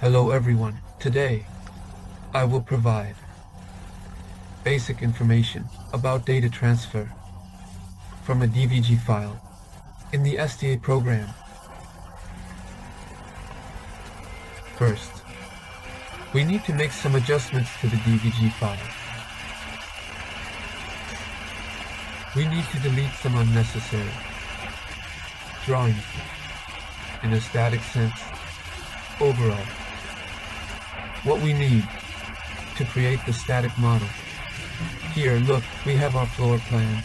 Hello everyone. Today, I will provide basic information about data transfer from a DWG file in the STA program. First, we need to make some adjustments to the DWG file. We need to delete some unnecessary drawings in a static sense. Overall, what we need to create the static model. Here, look, we have our floor plans.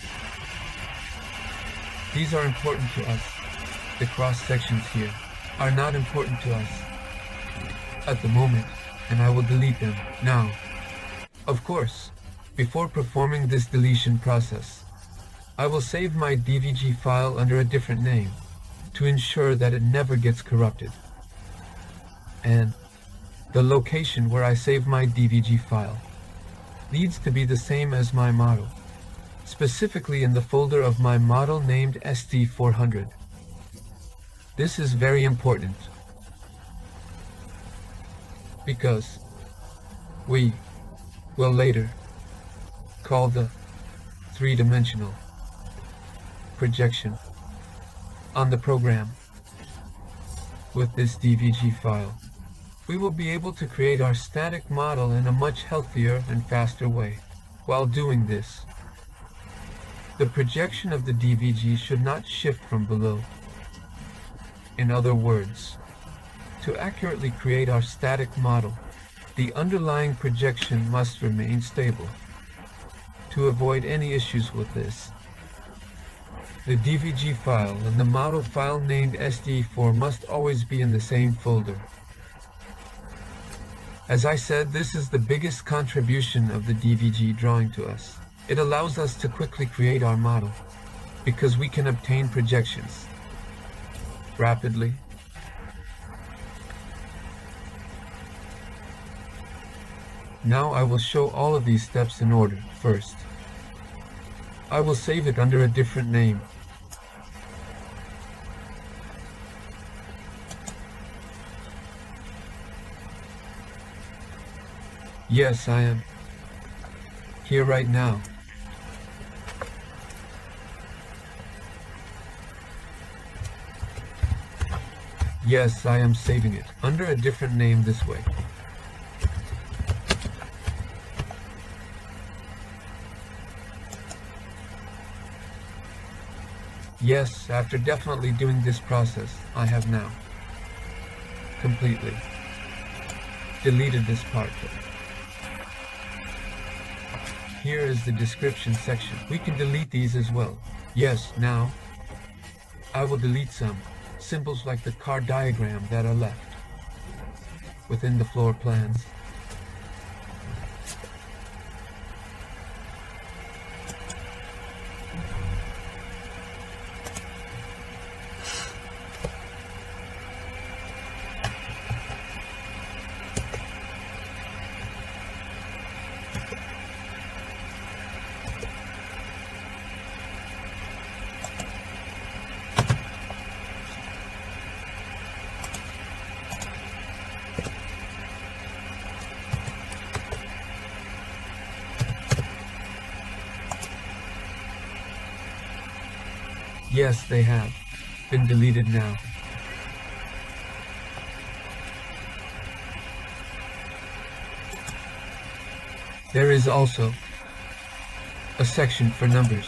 These are important to us. The cross sections here are not important to us at the moment, and I will delete them now. Of course, before performing this deletion process, I will save my DWG file under a different name to ensure that it never gets corrupted. And the location where I save my DWG file needs to be the same as my model, specifically in the folder of my model named ST400. This is very important because we will later call the three-dimensional projection on the program. With this DWG file, we will be able to create our static model in a much healthier and faster way. While doing this, the projection of the DWG should not shift from below. In other words, to accurately create our static model, the underlying projection must remain stable. To avoid any issues with this, the DWG file and the model file named SD4 must always be in the same folder. As I said, this is the biggest contribution of the DWG drawing to us. It allows us to quickly create our model because we can obtain projections rapidly. Now I will show all of these steps in order. First, I will save it under a different name. Yes, I am here right now. Yes, I am saving it under a different name this way. Yes, after definitely doing this process, I have now completely deleted this part. Here is the description section. We can delete these as well. Yes, now I will delete some symbols like the car diagram that are left within the floor plans. Yes, they have been deleted now. There is also a section for numbers.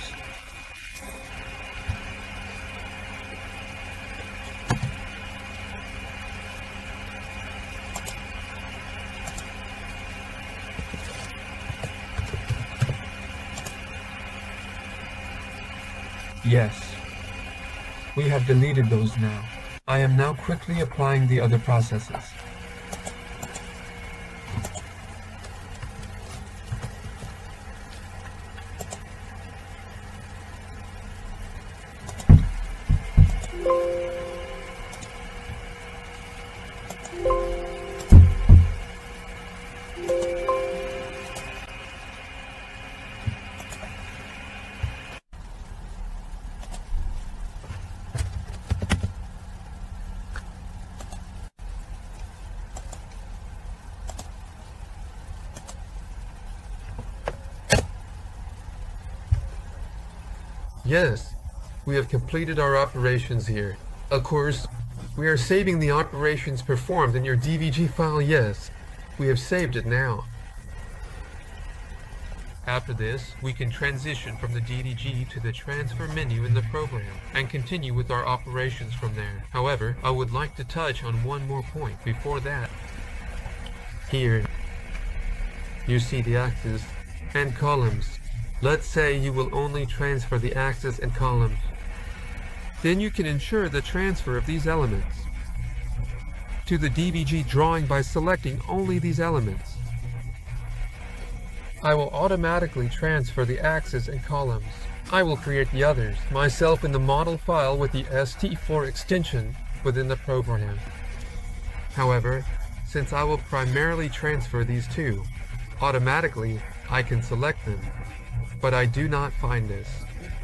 Yes. We have deleted those now. I am now quickly applying the other processes. Yes, we have completed our operations here. Of course, we are saving the operations performed in your DWG file. Yes, we have saved it now. After this, we can transition from the DWG to the transfer menu in the program and continue with our operations from there. However, I would like to touch on one more point before that. Here, you see the axes and columns. Let's say you will only transfer the axes and columns. Then you can ensure the transfer of these elements to the DWG drawing by selecting only these elements. I will automatically transfer the axes and columns. I will create the others myself in the model file with the ST4 extension within the program. However, since I will primarily transfer these two, automatically I can select them. But I do not find this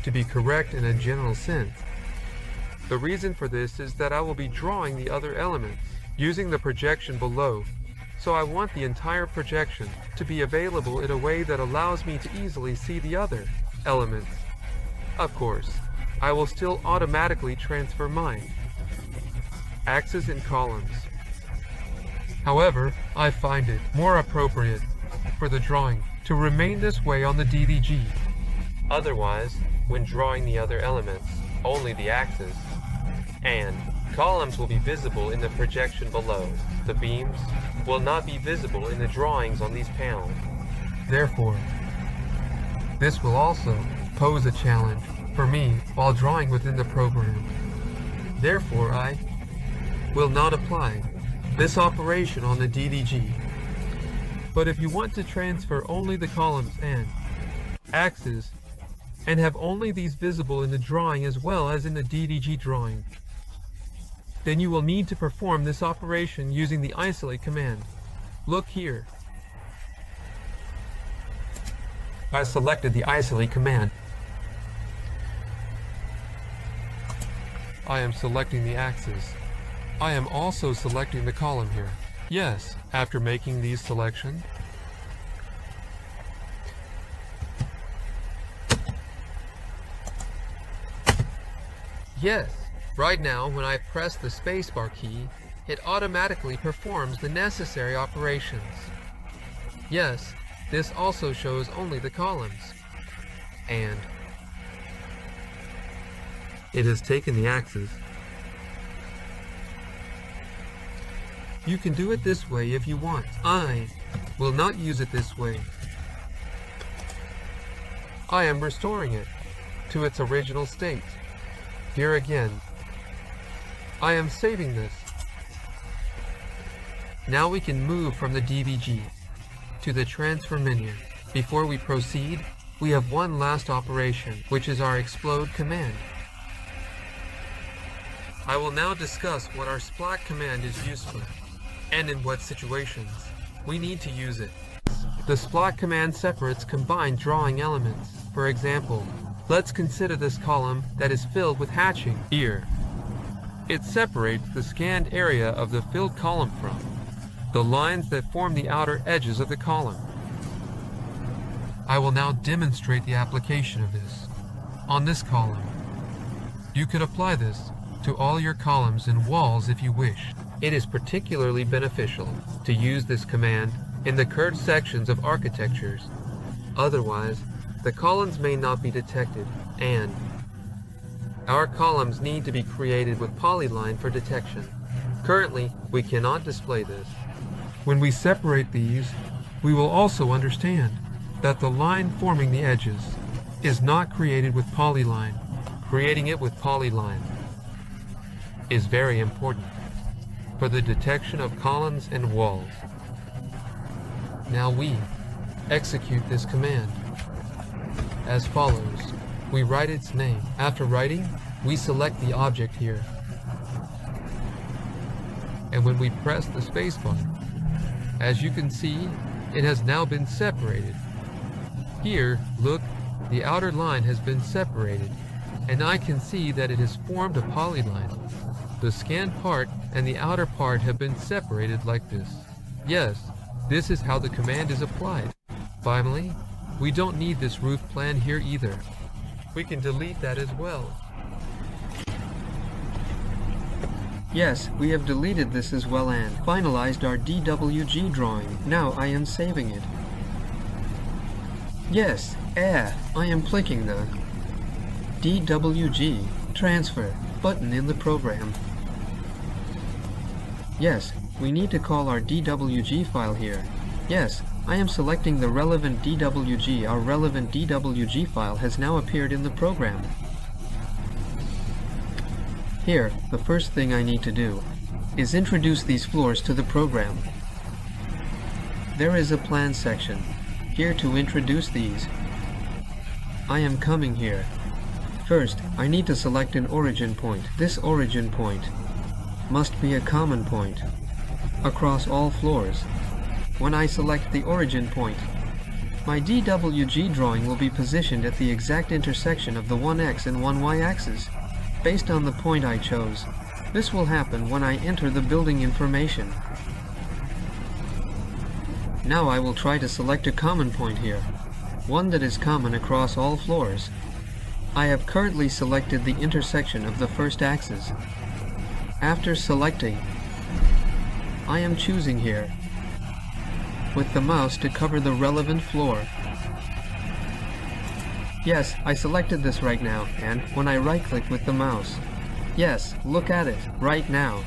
to be correct in a general sense. The reason for this is that I will be drawing the other elements using the projection below. So I want the entire projection to be available in a way that allows me to easily see the other elements. Of course, I will still automatically transfer mine, axes and columns. However, I find it more appropriate for the drawing to remain this way on the DWG. Otherwise, when drawing the other elements, only the axes and columns will be visible in the projection below. The beams will not be visible in the drawings on these panels. Therefore, this will also pose a challenge for me while drawing within the program. Therefore, I will not apply this operation on the DWG. But if you want to transfer only the columns and axes and have only these visible in the drawing as well as in the DWG drawing, then you will need to perform this operation using the isolate command. Look here. I selected the isolate command. I am selecting the axis. I am also selecting the column here. Yes, after making these selections, yes, right now when I press the spacebar key, it automatically performs the necessary operations. Yes, this also shows only the columns. And it has taken the axes. You can do it this way if you want. I will not use it this way. I am restoring it to its original state. Here again, I am saving this. Now we can move from the DWG to the transfer menu. Before we proceed, we have one last operation, which is our explode command. I will now discuss what our splat command is used for, and in what situations we need to use it. The splat command separates combined drawing elements. For example, let's consider this column that is filled with hatching. Here, it separates the scanned area of the filled column from the lines that form the outer edges of the column. I will now demonstrate the application of this on this column. You could apply this to all your columns and walls if you wish. It is particularly beneficial to use this command in the curved sections of architectures. Otherwise, the columns may not be detected, and our columns need to be created with polyline for detection. Currently, we cannot display this. When we separate these, we will also understand that the line forming the edges is not created with polyline. Creating it with polyline is very important for the detection of columns and walls. Now we execute this command as follows. We write its name. After writing, we select the object here. And when we press the spacebar, as you can see, it has now been separated. Here, look, the outer line has been separated, and I can see that it has formed a polyline. The scanned part and the outer part have been separated like this. Yes, this is how the command is applied. Finally, we don't need this roof plan here either. we can delete that as well. Yes, we have deleted this as well and finalized our DWG drawing. Now I am saving it. Yes, I am clicking the DWG transfer button in the program. Yes, we need to call our DWG file here. Yes, I am selecting the relevant DWG. Our relevant DWG file has now appeared in the program. Here, the first thing I need to do is introduce these floors to the program. There is a plan section here to introduce these. I am coming here. First, I need to select an origin point. This origin point must be a common point across all floors. When I select the origin point, my DWG drawing will be positioned at the exact intersection of the 1x and 1y axis, based on the point I chose. This will happen when I enter the building information. Now I will try to select a common point here, one that is common across all floors. I have currently selected the intersection of the first axis. After selecting, I am choosing here with the mouse to cover the relevant floor. Yes, I selected this right now, and when I right-click with the mouse, yes, look at it, right now.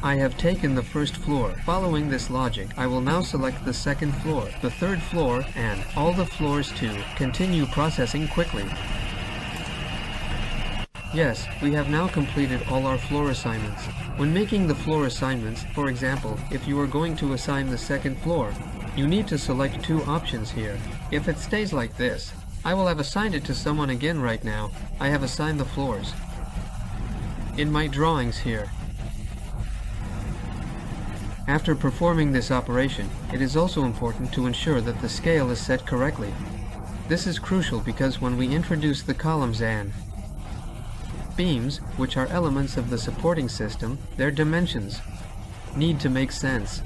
I have taken the first floor. Following this logic, I will now select the second floor, the third floor, and all the floors to continue processing quickly. Yes, we have now completed all our floor assignments. When making the floor assignments, for example, if you are going to assign the second floor, you need to select two options here. If it stays like this, I will have assigned it to someone again right now. I have assigned the floors in my drawings here. After performing this operation, it is also important to ensure that the scale is set correctly. This is crucial because when we introduce the columns and beams, which are elements of the supporting system, their dimensions need to make sense.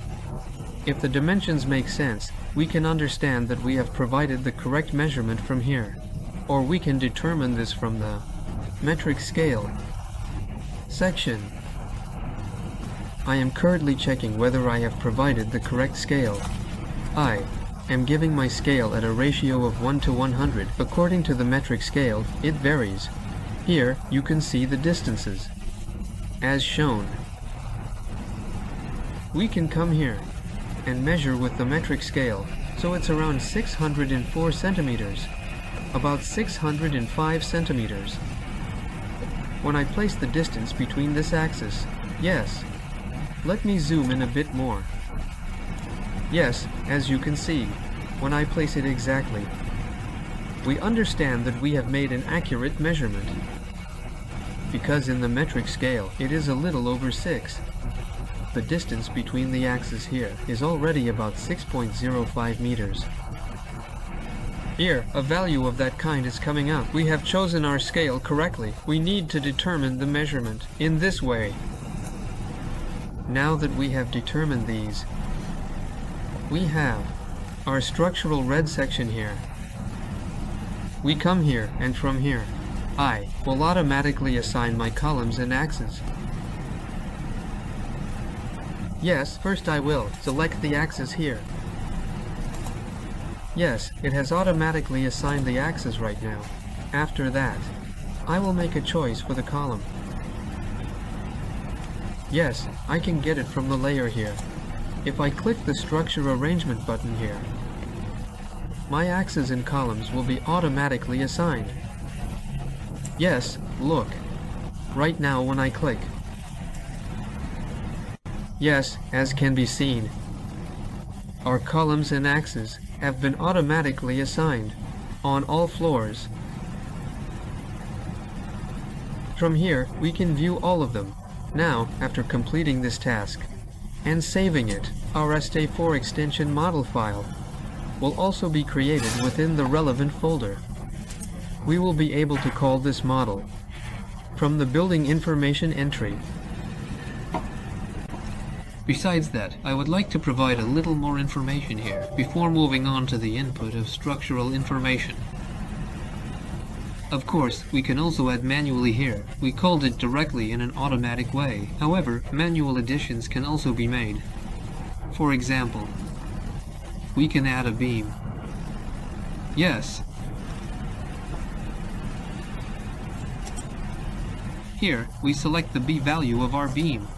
If the dimensions make sense, we can understand that we have provided the correct measurement from here, or we can determine this from the metric scale section. I am currently checking whether I have provided the correct scale. I am giving my scale at a ratio of 1 to 100. According to the metric scale, it varies. Here, you can see the distances, as shown. We can come here and measure with the metric scale, so it's around 604 centimeters, about 605 centimeters. When I place the distance between this axis, yes, let me zoom in a bit more. Yes, as you can see, when I place it exactly, we understand that we have made an accurate measurement, because in the metric scale, it is a little over 6. The distance between the axes here is already about 6.05 meters. Here, a value of that kind is coming up. We have chosen our scale correctly. We need to determine the measurement in this way. Now that we have determined these, we have our structural red section here. We come here, and from here, I will automatically assign my columns and axes. Yes, first I will select the axis here. Yes, it has automatically assigned the axis right now. After that, I will make a choice for the column. Yes, I can get it from the layer here. If I click the structure arrangement button here, my axes and columns will be automatically assigned. Yes, look, right now when I click. Yes, as can be seen, our columns and axes have been automatically assigned on all floors. From here, we can view all of them. Now, after completing this task and saving it, our ST4 extension model file will also be created within the relevant folder. We will be able to call this model from the building information entry. Besides that, I would like to provide a little more information here before moving on to the input of structural information. Of course, we can also add manually here. We called it directly in an automatic way. However, manual additions can also be made. For example, we can add a beam. Yes. Here, we select the B value of our beam,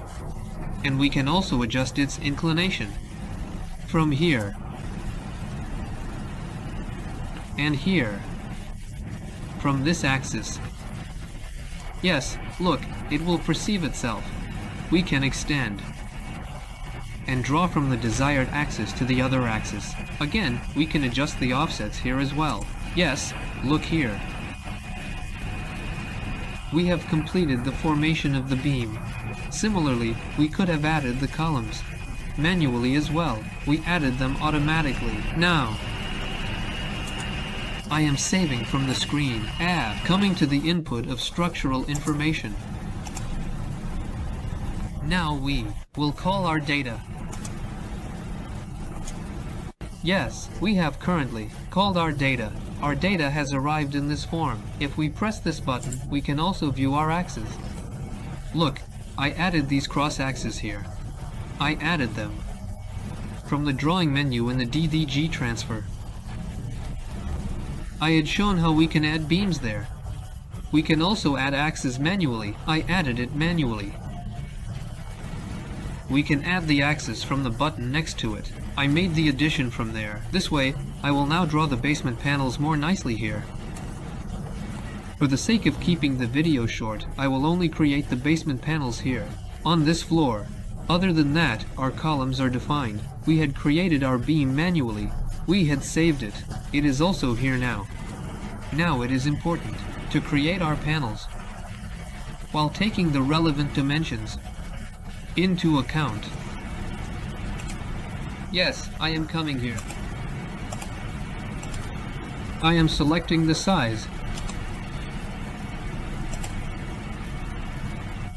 and we can also adjust its inclination. From here, and here, from this axis. Yes, look, it will perceive itself. We can extend and draw from the desired axis to the other axis. Again, we can adjust the offsets here as well. Yes, look here. We have completed the formation of the beam. Similarly, we could have added the columns manually as well. We added them automatically. Now, I am saving from the screen. Add, coming to the input of structural information. Now we will call our data. Yes, we have currently called our data. Our data has arrived in this form. If we press this button, we can also view our axes. Look, I added these cross axes here. I added them from the drawing menu in the DWG transfer. I had shown how we can add beams there. We can also add axes manually. I added it manually. We can add the axis from the button next to it. I made the addition from there. This way, I will now draw the basement panels more nicely here. For the sake of keeping the video short, I will only create the basement panels here, on this floor. Other than that, our columns are defined. We had created our beam manually. We had saved it. It is also here now. Now it is important to create our panels while taking the relevant dimensions into account. Yes, I am coming here. I am selecting the size.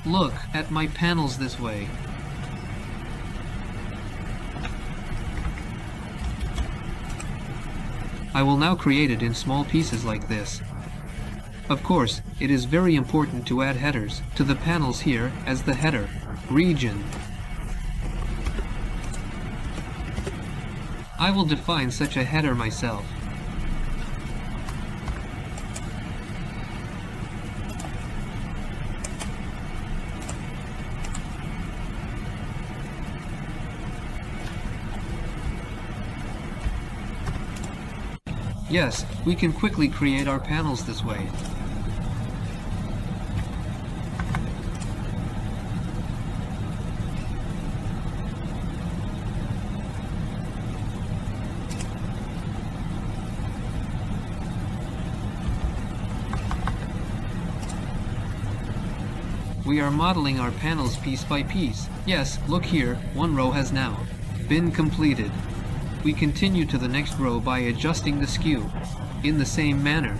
Look at my panels this way. I will now create it in small pieces like this. Of course, it is very important to add headers to the panels here as the header region. I will define such a header myself. Yes, we can quickly create our panels this way. We are modeling our panels piece by piece. Yes, look here, one row has now been completed. We continue to the next row by adjusting the skew in the same manner.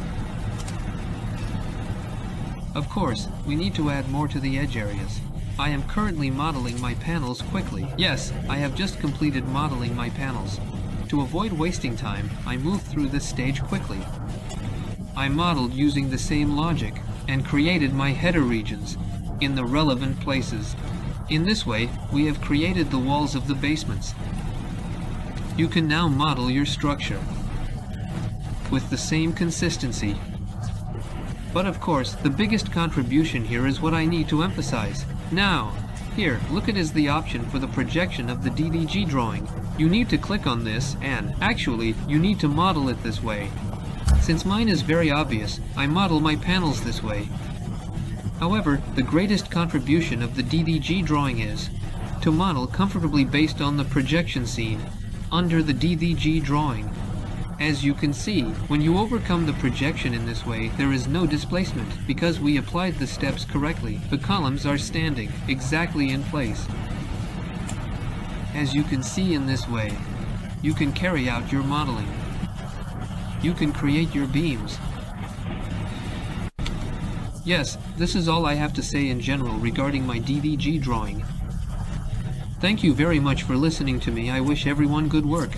Of course, we need to add more to the edge areas. I am currently modeling my panels quickly. Yes, I have just completed modeling my panels. To avoid wasting time, I moved through this stage quickly. I modeled using the same logic and created my header regions in the relevant places. In this way, we have created the walls of the basements. You can now model your structure with the same consistency. But of course, the biggest contribution here is what I need to emphasize. Now, here, look at is the option for the projection of the DWG drawing. You need to click on this and, actually, you need to model it this way. Since mine is very obvious, I model my panels this way. However, the greatest contribution of the DWG drawing is to model comfortably based on the projection scene under the DWG drawing. As you can see, when you overcome the projection in this way, there is no displacement because we applied the steps correctly. The columns are standing exactly in place. As you can see in this way, you can carry out your modeling. You can create your beams. Yes, this is all I have to say in general regarding my DWG drawing. Thank you very much for listening to me. I wish everyone good work.